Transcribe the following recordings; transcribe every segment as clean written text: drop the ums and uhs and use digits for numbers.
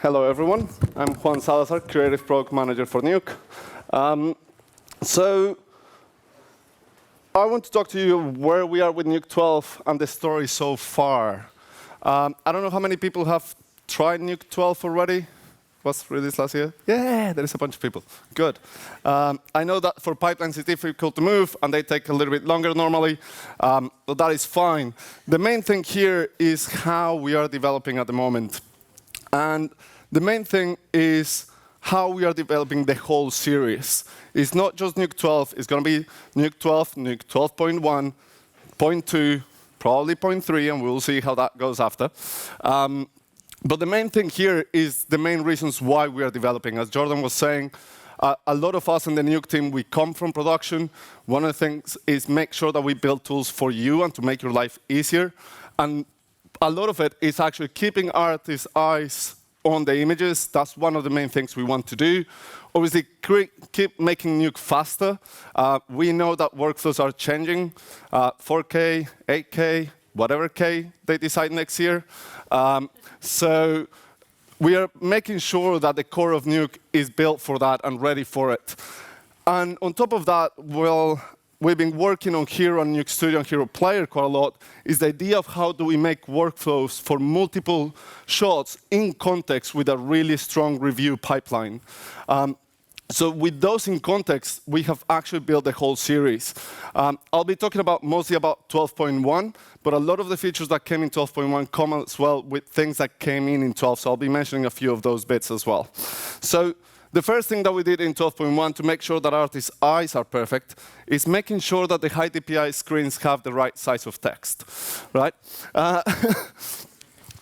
Hello, everyone. I'm Juan Salazar, Creative Product Manager for Nuke. So I want to talk to you where we are with Nuke 12 and the story so far. I don't know how many people have tried Nuke 12 already. Was released last year? Yeah, there is a bunch of people. Good. I know that for pipelines it's difficult to move, and they take a little bit longer normally, but that is fine. The main thing here is how we are developing at the moment. And the main thing is how we are developing the whole series. It's not just Nuke 12. It's going to be Nuke 12, Nuke 12.1, 0.2, probably 0.3, and we'll see how that goes after. But the main thing here is the main reasons why we are developing. As Jordan was saying, a lot of us in the Nuke team, we come from production. One of the things is make sure that we build tools for you and to make your life easier. And a lot of it is actually keeping artists' eyes on the images. That's one of the main things we want to do. Obviously, keep making Nuke faster. We know that workflows are changing, 4K, 8K, whatever K they decide next year. So we are making sure that the core of Nuke is built for that and ready for it. And on top of that, well, we've been working on here on Nuke Studio and HieroPlayer quite a lot, is the idea of how do we make workflows for multiple shots in context with a really strong review pipeline. So with those in context, we have actually built the whole series. I'll be talking mostly about 12.1, but a lot of the features that came in 12.1 come as well with things that came in 12, so I'll be mentioning a few of those bits as well. So the first thing that we did in 12.1 to make sure that artists' eyes are perfect is making sure that the high DPI screens have the right size of text, right?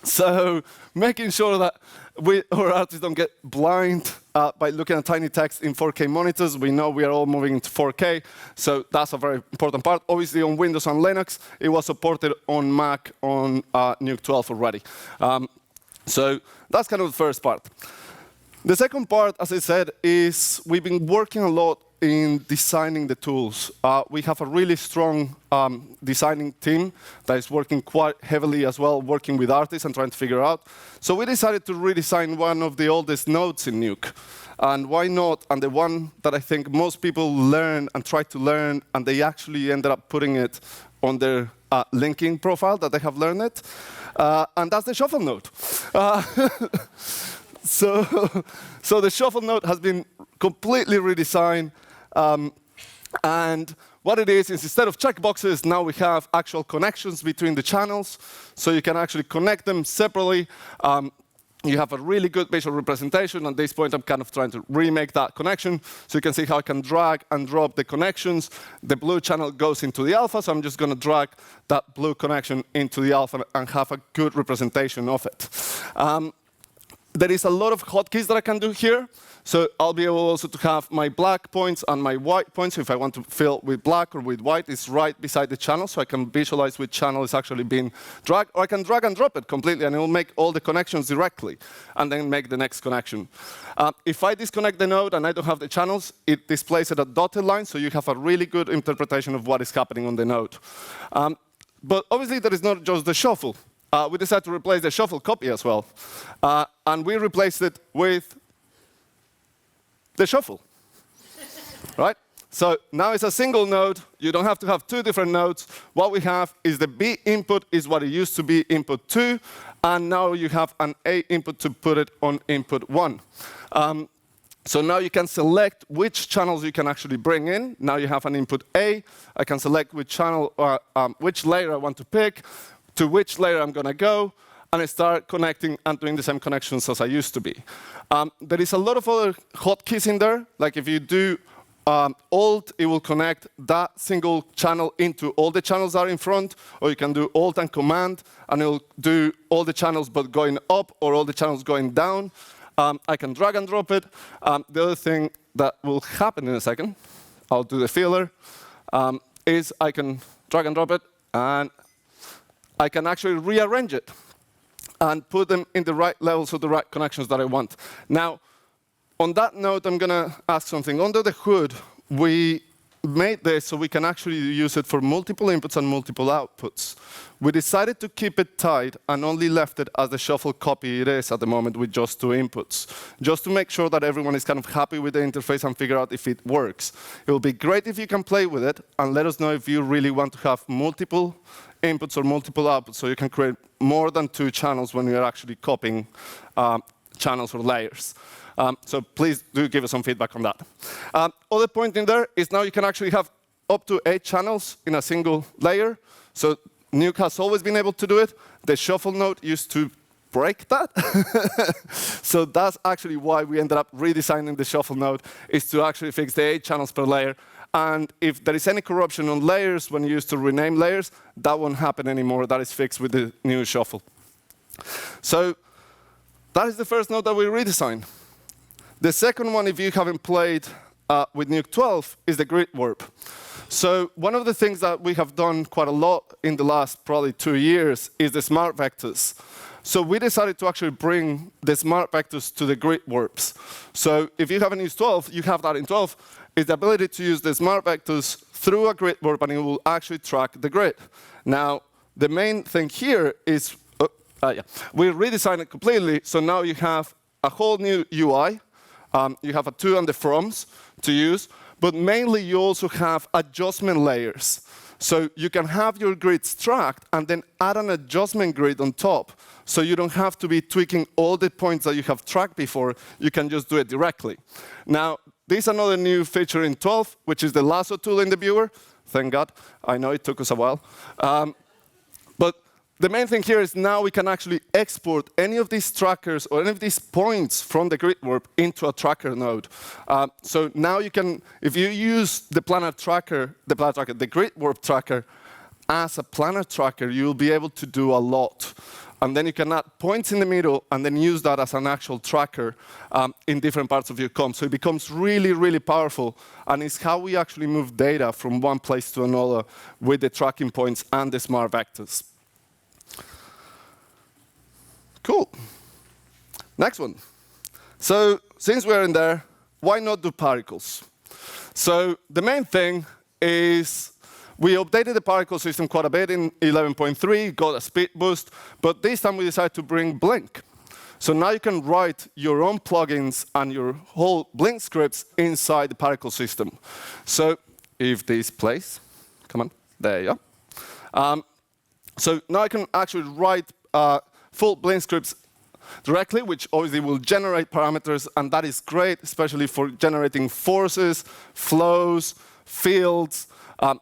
So making sure that our artists don't get blind by looking at tiny text in 4K monitors. We know we are all moving into 4K, so that's a very important part. Obviously, on Windows and Linux, it was supported on Mac on Nuke 12 already. So that's kind of the first part. The second part, as I said, is we've been working a lot in designing the tools. We have a really strong designing team that is working quite heavily as well, working with artists and trying to figure out. So we decided to redesign one of the oldest nodes in Nuke. And why not? And the one that I think most people learn and try to learn, and they actually ended up putting it on their linking profile that they have learned it. And that's the Shuffle node. So the Shuffle node has been completely redesigned. And what it is instead of checkboxes, now we have actual connections between the channels. So you can actually connect them separately. You have a really good visual representation. At this point, I'm kind of trying to remake that connection. So you can see how I can drag and drop the connections. The blue channel goes into the alpha, so I'm just going to drag that blue connection into the alpha and have a good representation of it. There is a lot of hotkeys that I can do here. So I'll be able also to have my black points and my white points. If I want to fill with black or with white, it's right beside the channel, so I can visualize which channel is actually being dragged. Or I can drag and drop it completely, and it will make all the connections directly, and then make the next connection. If I disconnect the node and I don't have the channels, it displays it a dotted line, so you have a really good interpretation of what is happening on the node. But obviously, there is not just the shuffle. We decided to replace the shuffle copy as well. And we replaced it with the shuffle, right? So now it's a single node. You don't have to have two different nodes. What we have is the B input is what it used to be input 2, and now you have an A input to put it on input 1. So now you can select which channels you can actually bring in. Now you have an input A. I can select which channel, which layer I want to pick, to which layer I'm going to go, and I start connecting and doing the same connections as I used to be. There is a lot of other hotkeys in there. Like if you do Alt, it will connect that single channel into all the channels that are in front, or you can do Alt and Command, and it will do all the channels but going up, or all the channels going down. I can drag and drop it. The other thing that will happen in a second, I'll do the filler, is I can drag and drop it, and I can actually rearrange it and put them in the right levels of the right connections that I want. Now, on that note, I'm going to ask something. Under the hood, we made this so we can actually use it for multiple inputs and multiple outputs. We decided to keep it tight and only left it as the shuffle copy it is at the moment with just 2 inputs, just to make sure that everyone is kind of happy with the interface and figure out if it works. It will be great if you can play with it and let us know if you really want to have multiple inputs or multiple outputs so you can create more than 2 channels when you're actually copying channels or layers. So please do give us some feedback on that. Other point in there is now you can actually have up to 8 channels in a single layer. So Nuke has always been able to do it. The shuffle node used to break that. So that's actually why we ended up redesigning the shuffle node, is to actually fix the 8 channels per layer. And if there is any corruption on layers when you used to rename layers, that won't happen anymore. That is fixed with the new shuffle. So that is the first node that we redesigned. The second one, if you haven't played with Nuke 12, is the GridWarp. So one of the things that we have done quite a lot in the last probably 2 years is the smart vectors. So we decided to actually bring the smart vectors to the GridWarps. So if you haven't used 12, you have that in 12, is the ability to use the smart vectors through a GridWarp, and it will actually track the grid. Now, the main thing here is, we redesigned it completely, so now you have a whole new UI. You have a to and the froms to use, but mainly you also have adjustment layers. So you can have your grids tracked and then add an adjustment grid on top. So you don't have to be tweaking all the points that you have tracked before. You can just do it directly. Now, this is another new feature in 12, which is the lasso tool in the viewer. Thank God. I know it took us a while. But the main thing here is now we can actually export any of these trackers or any of these points from the GridWarp into a tracker node. So now you can, if you use the the GridWarp tracker as a planar tracker, you'll be able to do a lot. And then you can add points in the middle and then use that as an actual tracker in different parts of your comp. So it becomes really, really powerful. And it's how we actually move data from one place to another with the tracking points and the smart vectors. Cool. Next one. So since we're in there, why not do particles? So the main thing is we updated the particle system quite a bit in 11.3, got a speed boost, but this time we decided to bring Blink. So now you can write your own plugins and your whole BlinkScripts inside the particle system. So if this plays, come on, there you go. So now I can actually write full BlinkScripts directly, which obviously will generate parameters, and that is great, especially for generating forces, flows, fields.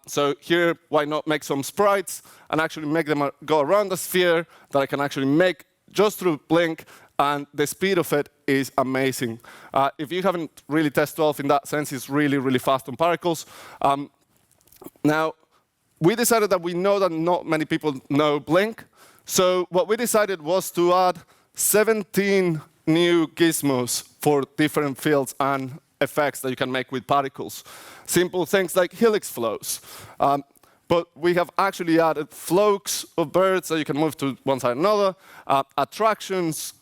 So here, why not make some sprites and actually make them go around the sphere that I can actually make just through Blink, and the speed of it is amazing. If you haven't really tested 12 in that sense, it's really, really fast on particles. Now, we decided that we know that not many people know Blink. So what we decided was to add 17 new gizmos for different fields and effects that you can make with particles. Simple things like helix flows. But we have actually added floats of birds that you can move to one side or another, attractions,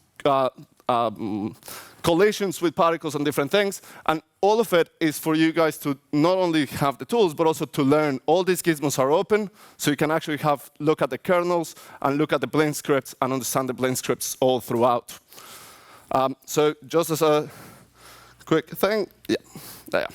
collisions with particles and different things. And all of it is for you guys to not only have the tools, but also to learn. All these gizmos are open, so you can actually look at the kernels and look at the BlinkScripts and understand the BlinkScripts all throughout. So just as a quick thing, yeah, there.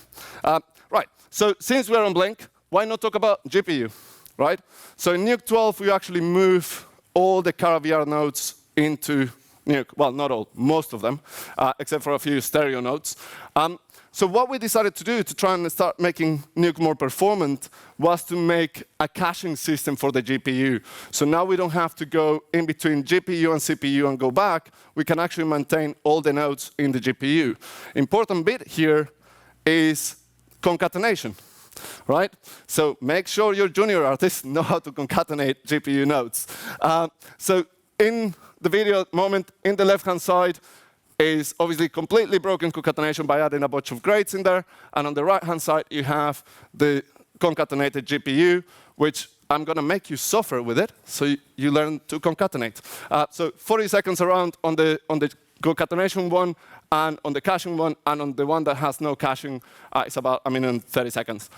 Right, so since we're on Blink, why not talk about GPU, right? So in Nuke 12, we actually move all the Cara VR nodes into Nuke. Well, not all, most of them, except for a few stereo nodes. So what we decided to do to try and start making Nuke more performant was to make a caching system for the GPU. So now we don't have to go in between GPU and CPU and go back. We can actually maintain all the nodes in the GPU. Important bit here is concatenation, right? So make sure your junior artists know how to concatenate GPU nodes. So in the video moment, in the left-hand side, is obviously completely broken concatenation by adding a bunch of grades in there. And on the right-hand side, you have the concatenated GPU, which I'm going to make you suffer with it, so you learn to concatenate. So 40 seconds around on the concatenation one, and on the caching one, and on the one that has no caching, it's about 1 minute and 30 seconds.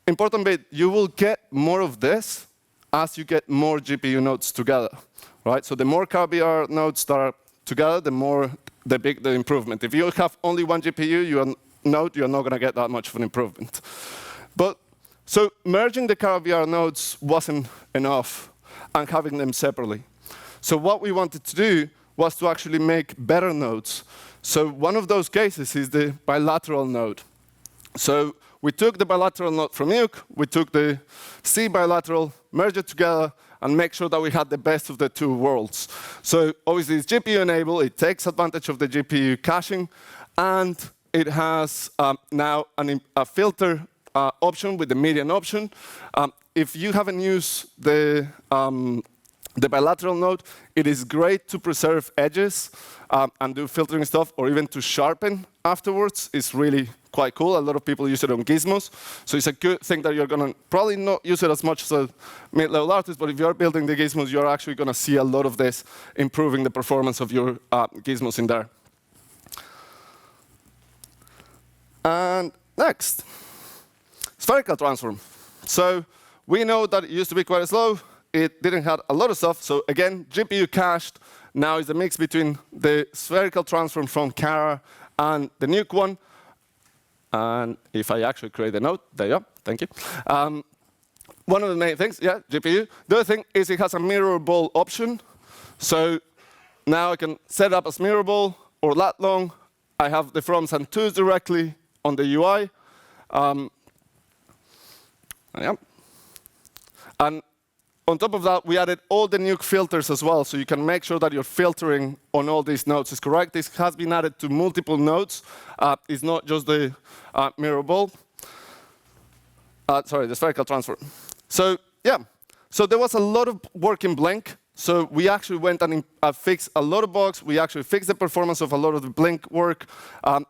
Important bit, you will get more of this as you get more GPU nodes together, right? So the more Cara VR nodes that are together, the big the improvement. If you have only one GPU node, you're not going to get that much of an improvement. So merging the Cara VR nodes wasn't enough, and having them separately. So what we wanted to do was to actually make better nodes. So one of those cases is the bilateral node. So we took the bilateral node from Nuke, we took the C bilateral, merged it together, and make sure that we had the best of the two worlds. So obviously it's GPU enabled, it takes advantage of the GPU caching, and it has now a filter option with the median option. If you haven't used the bilateral node, it is great to preserve edges and do filtering stuff, or even to sharpen afterwards. It's really quite cool. A lot of people use it on gizmos. So it's a good thing that you're going to probably not use it as much as a mid-level artist, but if you're building the gizmos, you're actually going to see a lot of this improving the performance of your gizmos in there. And next, Spherical Transform. So we know that it used to be quite slow. It didn't have a lot of stuff. So again, GPU cached now is a mix between the Spherical Transform from Cara and the Nuke one. And if I actually create a node, there you go, thank you. One of the main things, yeah, GPU. The other thing is it has a mirrorable option. So now I can set it up as mirrorable or lat long. I have the froms and tos directly on the UI. Yeah. And on top of that, we added all the Nuke filters as well, so you can make sure that your filtering on all these nodes is correct. This has been added to multiple nodes. It's not just the mirrorable. Sorry, the Spherical Transform. So yeah, so there was a lot of work in Blink. So we actually went and fixed a lot of bugs. We actually fixed the performance of a lot of the Blink work.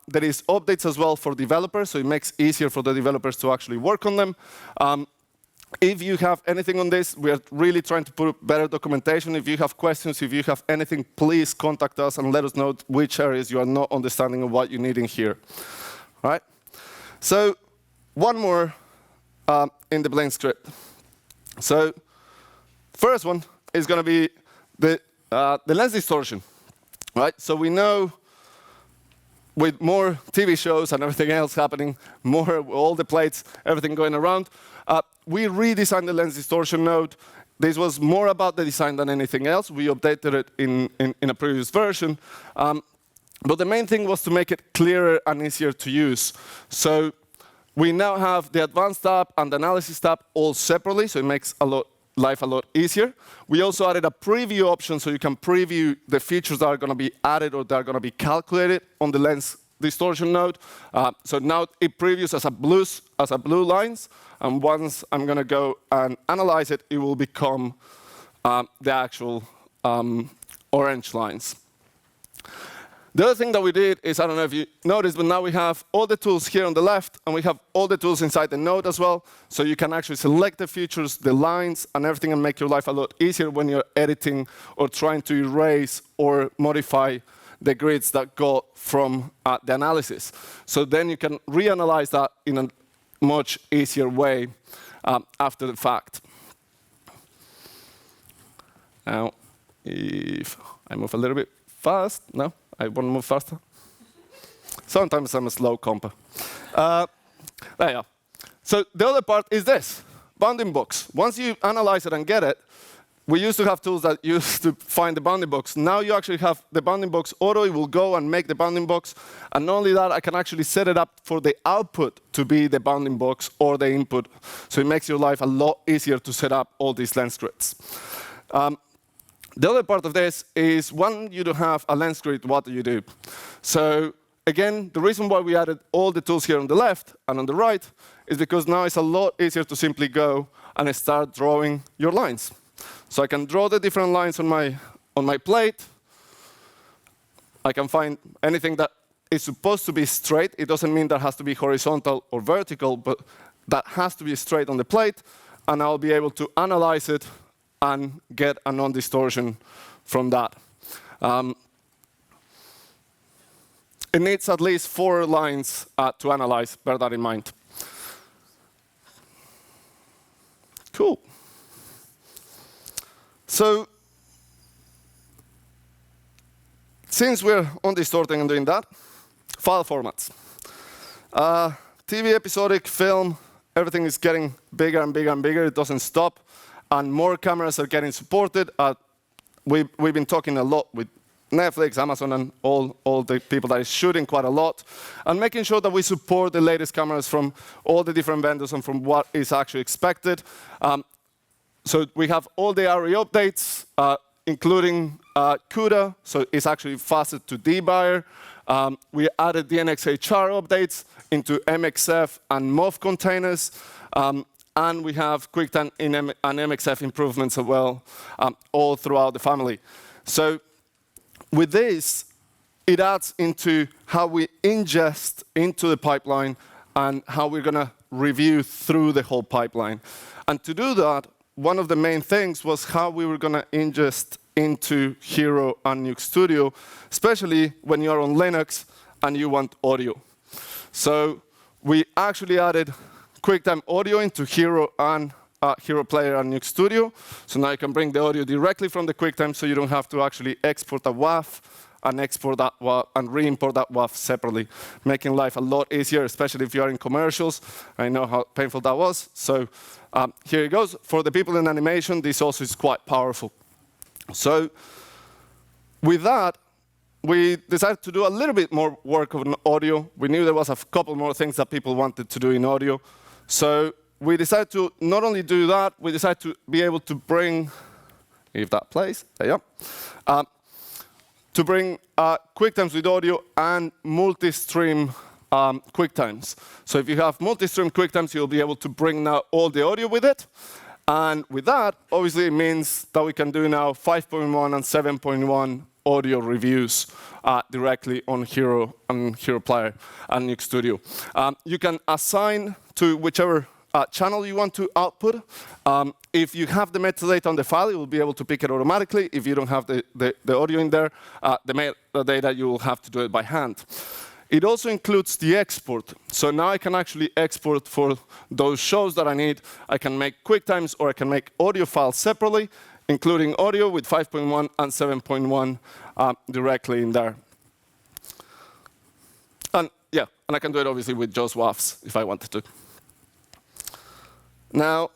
There is updates as well for developers, so it makes it easier for the developers to actually work on them. If you have anything on this, we are really trying to put better documentation. If you have questions, if you have anything, please contact us and let us know which areas you are not understanding of what you need in here. All right? So one more in the BlinkScript. So first one is going to be the lens distortion. Right? So we know with more TV shows and everything else happening, all the plates, everything going around, we redesigned the lens distortion node. This was more about the design than anything else. We updated it in a previous version. But the main thing was to make it clearer and easier to use. So we now have the advanced tab and the analysis tab all separately, so it makes life a lot easier. We also added a preview option, so you can preview the features that are going to be added or that are going to be calculated on the lens distortion node. So now it previews as a blue lines, and once I'm going to go and analyze it, it will become the actual orange lines. The other thing that we did is, I don't know if you noticed, but now we have all the tools here on the left, and we have all the tools inside the node as well. So you can actually select the features, the lines, and everything, and make your life a lot easier when you're editing or trying to erase or modify the grids that got from the analysis. So then you can reanalyze that in a much easier way after the fact. Now, if I move a little bit fast, no? I want to move faster. Sometimes I'm a slow compa. There you go. So the other part is this, bounding box. Once you analyze it and get it, we used to have tools that used to find the bounding box. Now you actually have the bounding box auto. It will go and make the bounding box. And not only that, I can actually set it up for the output to be the bounding box or the input. So it makes your life a lot easier to set up all these lens grids. The other part of this is when you don't have a lens grid, what do you do? So again, the reason why we added all the tools here on the left and on the right is because now it's a lot easier to simply go and start drawing your lines. So I can draw the different lines on my plate. I can find anything that is supposed to be straight. It doesn't mean that has to be horizontal or vertical, but that has to be straight on the plate. And I'll be able to analyze it and get a non-distortion from that. it needs at least 4 lines to analyze. Bear that in mind. Cool. So since we're on distorting and doing that, file formats. TV, episodic, film, everything is getting bigger and bigger and bigger. It doesn't stop. And more cameras are getting supported. We've been talking a lot with Netflix, Amazon, and all the people that are shooting quite a lot, and making sure that we support the latest cameras from all the different vendors and from what is actually expected. So we have all the RE updates, including CUDA, so it's actually faster to debire. We added the NXHR updates into MXF and MOV containers. And we have QuickTime and MXF improvements as well, all throughout the family. So with this, it adds into how we ingest into the pipeline and how we're going to review through the whole pipeline. And to do that, one of the main things was how we were going to ingest into Hiero and Nuke Studio, especially when you're on Linux and you want audio. So we actually added QuickTime audio into Hiero and HieroPlayer and Nuke Studio. So now you can bring the audio directly from the QuickTime, so you don't have to actually export a WAV and export that WAV and re-import that WAV separately, making life a lot easier, especially if you are in commercials. I know how painful that was. So here it goes. For the people in animation, this also is quite powerful. So with that, we decided to do a little bit more work on audio. We knew there was a couple more things that people wanted to do in audio. So we decided to not only do that, we decided to be able to bring, if that plays, there you go, to bring QuickTimes with audio and multi-stream QuickTimes. So if you have multi-stream QuickTimes, you'll be able to bring now all the audio with it. And with that, obviously, it means that we can do now 5.1 and 7.1 audio reviews directly on Hiero and HieroPlayer and Nuke Studio. You can assign to whichever channel you want to output. If you have the metadata on the file, you will be able to pick it automatically. If you don't have the audio in there, the metadata, you will have to do it by hand. It also includes the export. So now I can actually export for those shows that I need. I can make QuickTimes or I can make audio files separately, including audio with 5.1 and 7.1 directly in there. And yeah, and I can do it obviously with just WAVs if I wanted to. Now,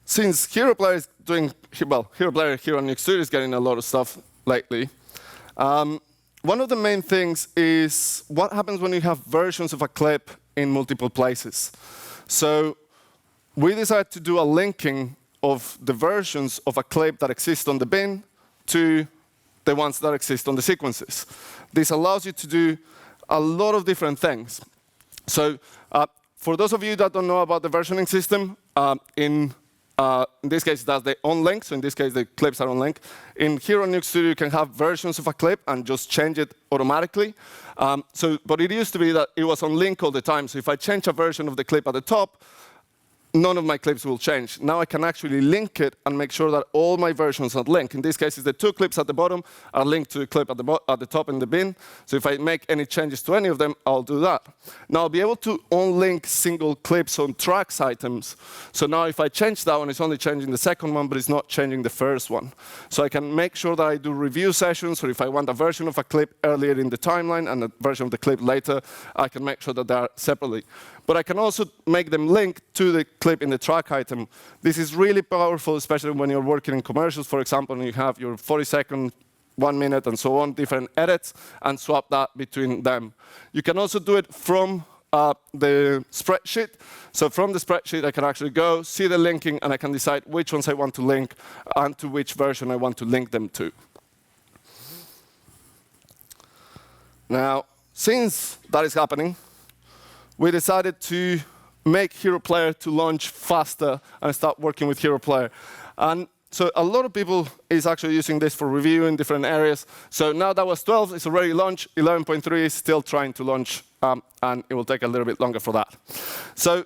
since HieroPlayer is doing, well, HieroPlayer here on Nuke Studio is getting a lot of stuff lately. One of the main things is what happens when you have versions of a clip in multiple places. So we decided to do a linking of the versions of a clip that exist on the bin to the ones that exist on the sequences. This allows you to do a lot of different things. So for those of you that don't know about the versioning system, in this case, that's the on-link. So in this case, the clips are on-link. In Hiero and Nuke Studio, you can have versions of a clip and just change it automatically. But it used to be that it was on-link all the time. So if I change a version of the clip at the top, none of my clips will change. Now I can actually link it and make sure that all my versions are linked. In this case, the 2 clips at the bottom are linked to the clip at the top in the bin. So if I make any changes to any of them, I'll do that. Now I'll be able to unlink single clips on tracks items. So now if I change that one, it's only changing the second one, but it's not changing the first one. So I can make sure that I do review sessions, or if I want a version of a clip earlier in the timeline and a version of the clip later, I can make sure that they are separately. But I can also make them link to the clip in the track item. This is really powerful, especially when you're working in commercials, for example, and you have your 40-second, 1 minute, and so on, different edits, and swap that between them. You can also do it from the spreadsheet. So from the spreadsheet, I can actually go, see the linking, and I can decide which ones I want to link and to which version I want to link them to. Now, since that is happening, we decided to make HieroPlayer to launch faster and start working with HieroPlayer. And so a lot of people is actually using this for review in different areas. So now that was 12, it's already launched. 11.3 is still trying to launch, and it will take a little bit longer for that. So,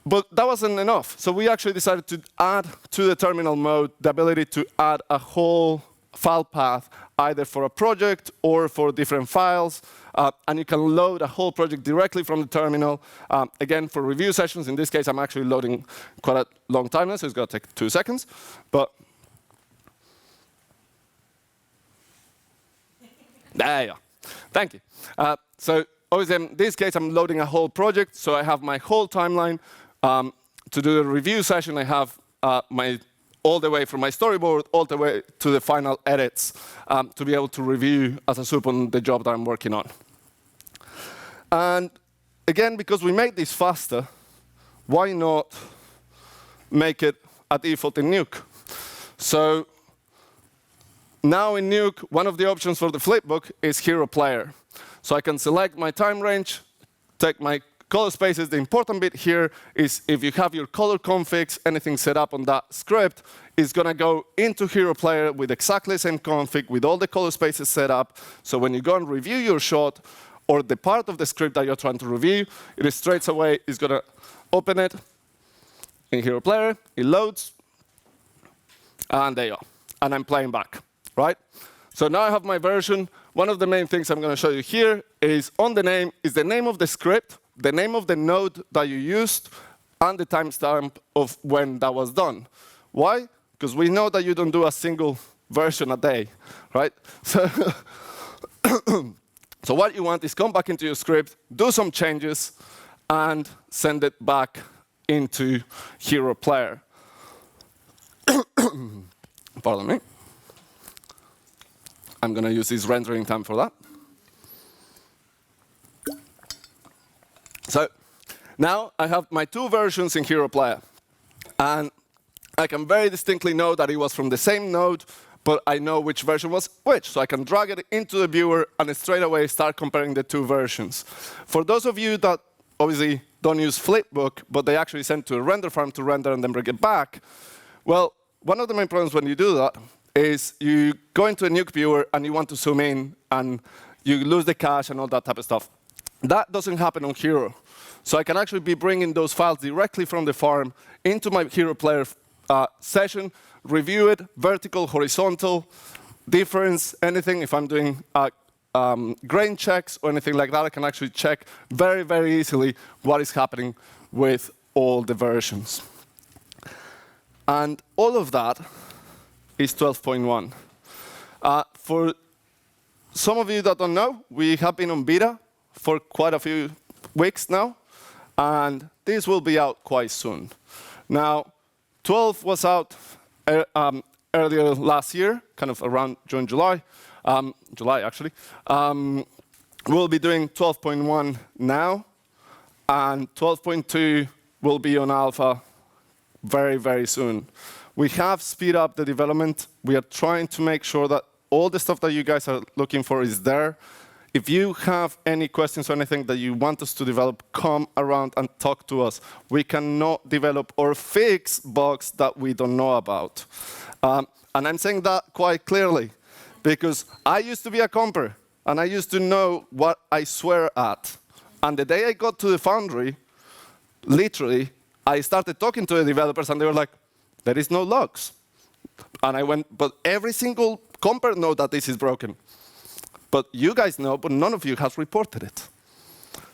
but that wasn't enough. So we actually decided to add to the terminal mode the ability to add a whole file path either for a project or for different files. And you can load a whole project directly from the terminal. Again, for review sessions, in this case, I'm actually loading quite a long time now, so it's going to take 2 seconds. But there you are. Thank you. So obviously, in this case, I'm loading a whole project, so I have my whole timeline. To do a review session, I have all the way from my storyboard all the way to the final edits to be able to review as a soup on the job that I'm working on. And again, because we made this faster, why not make it a default in Nuke? So now in Nuke, one of the options for the flipbook is HieroPlayer. So I can select my time range, take my color spaces. The important bit here is if you have your color configs, anything set up on that script, is going to go into HieroPlayer with exactly the same config, with all the color spaces set up. So when you go and review your shot, or the part of the script that you're trying to review, it is straight away is going to open it in HieroPlayer. It loads, and there you are. And I'm playing back, right? So now I have my version. One of the main things I'm going to show you here is on the name is the name of the script, the name of the node that you used, and the timestamp of when that was done. Why? Because we know that you don't do a single version a day, right? So, so what you want is come back into your script, do some changes, and send it back into HieroPlayer. Pardon me. I'm going to use this rendering time for that. So now I have my 2 versions in HieroPlayer. And I can very distinctly know that it was from the same node, but I know which version was which. So I can drag it into the viewer and straight away start comparing the 2 versions. For those of you that obviously don't use Flipbook, but they actually send to a render farm to render and then bring it back, well, one of the main problems when you do that is you go into a Nuke viewer and you want to zoom in and you lose the cache and all that type of stuff. That doesn't happen on Hiero. So I can actually be bringing those files directly from the farm into my HieroPlayer session, review it, vertical, horizontal, difference, anything. If I'm doing grain checks or anything like that, I can actually check very, very easily what is happening with all the versions. And all of that is 12.1. For some of you that don't know, we have been on beta for quite a few weeks now, and this will be out quite soon. Now, 12 was out earlier last year, kind of around June, July. July, actually. We'll be doing 12.1 now, and 12.2 will be on alpha very, very soon. We have speed up the development. We are trying to make sure that all the stuff that you guys are looking for is there. If you have any questions or anything that you want us to develop, come around and talk to us. We cannot develop or fix bugs that we don't know about. And I'm saying that quite clearly, because I used to be a comper, and I used to know what I swear at. And the day I got to the foundry, literally, I started talking to the developers, and they were like, there is no logs. And I went, but every single comper knows that this is broken. But you guys know, but none of you has reported it.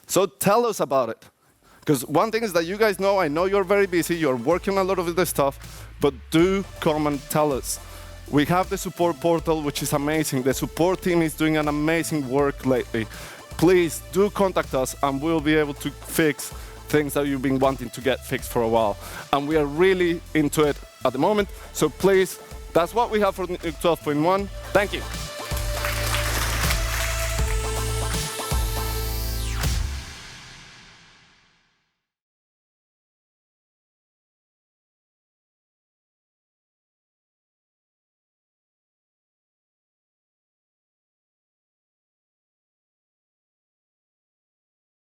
So tell us about it. Because one thing is that you guys know, I know you're very busy, you're working a lot of this stuff, but do come and tell us. We have the support portal, which is amazing. The support team is doing an amazing work lately. Please do contact us, and we'll be able to fix things that you've been wanting to get fixed for a while. And we are really into it at the moment. So please, that's what we have for 12.1. Thank you.